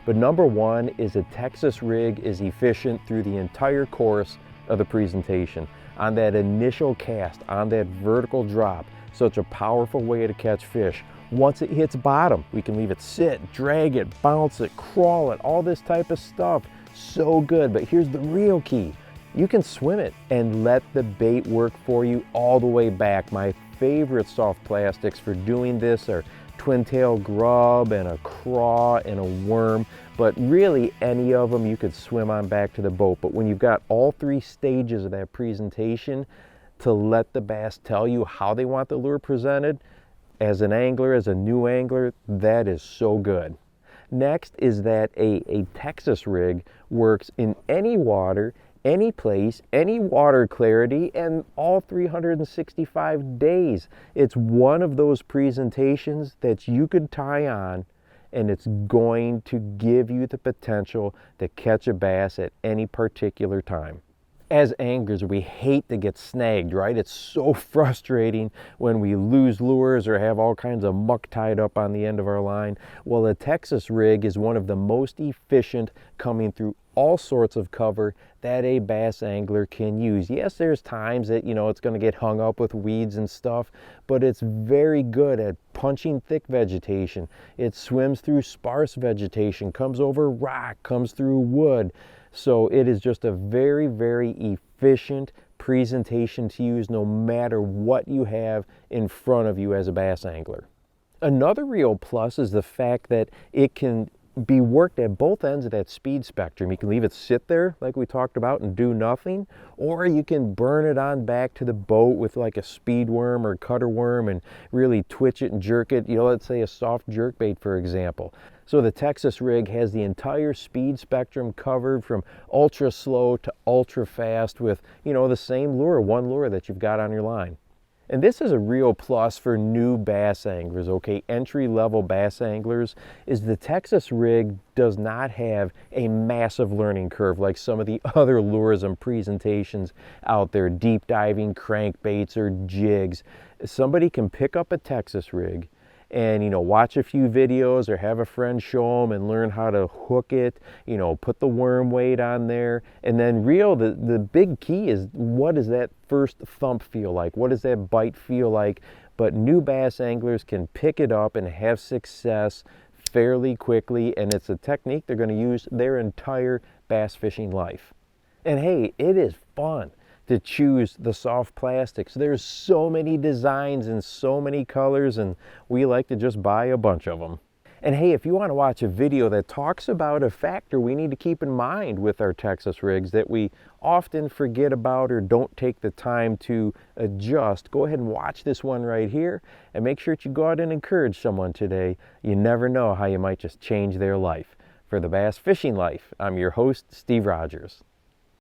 But number one is a Texas rig is efficient through the entire course of the presentation. On that initial cast, on that vertical drop, such a powerful way to catch fish. Once it hits bottom, we can leave it sit, drag it, bounce it, crawl it, all this type of stuff. So good, but here's the real key. You can swim it and let the bait work for you all the way back. My favorite soft plastics for doing this are twin tail grub and a craw and a worm, but really any of them you could swim on back to the boat. But when you've got all three stages of that presentation to let the bass tell you how they want the lure presented, as an angler, as a new angler, that is so good. Next is that a Texas rig works in any water, any place, any water clarity, and all 365 days. It's one of those presentations that you could tie on and it's going to give you the potential to catch a bass at any particular time. As anglers, we hate to get snagged, right? It's so frustrating when we lose lures or have all kinds of muck tied up on the end of our line. Well, a Texas rig is one of the most efficient coming through all sorts of cover that a bass angler can use. Yes, there's times that, it's going to get hung up with weeds and stuff, but it's very good at punching thick vegetation. It swims through sparse vegetation, comes over rock, comes through wood. So it is just a very, very efficient presentation to use no matter what you have in front of you as a bass angler. Another real plus is the fact that it can be worked at both ends of that speed spectrum. You can leave it sit there like we talked about and do nothing, or you can burn it on back to the boat with like a speed worm or cutter worm and really twitch it and jerk it. Let's say a soft jerk bait, for example. So the Texas rig has the entire speed spectrum covered from ultra slow to ultra fast with, the same lure, one lure that you've got on your line. And this is a real plus for new bass anglers, okay? Entry-level bass anglers is the Texas rig does not have a massive learning curve like some of the other lures and presentations out there, deep diving crankbaits or jigs. Somebody can pick up a Texas rig and watch a few videos or have a friend show them and learn how to hook it, put the worm weight on there, and then reel. The big key is, what does that first thump feel like? What does that bite feel like? But new bass anglers can pick it up and have success fairly quickly, and it's a technique they're going to use their entire bass fishing life. And hey, it is fun to choose the soft plastics. There's so many designs and so many colors, and we like to just buy a bunch of them. And hey, if you want to watch a video that talks about a factor we need to keep in mind with our Texas rigs that we often forget about or don't take the time to adjust, go ahead and watch this one right here and make sure that you go out and encourage someone today. You never know how you might just change their life. For the Bass Fishing Life, I'm your host, Steve Rogers.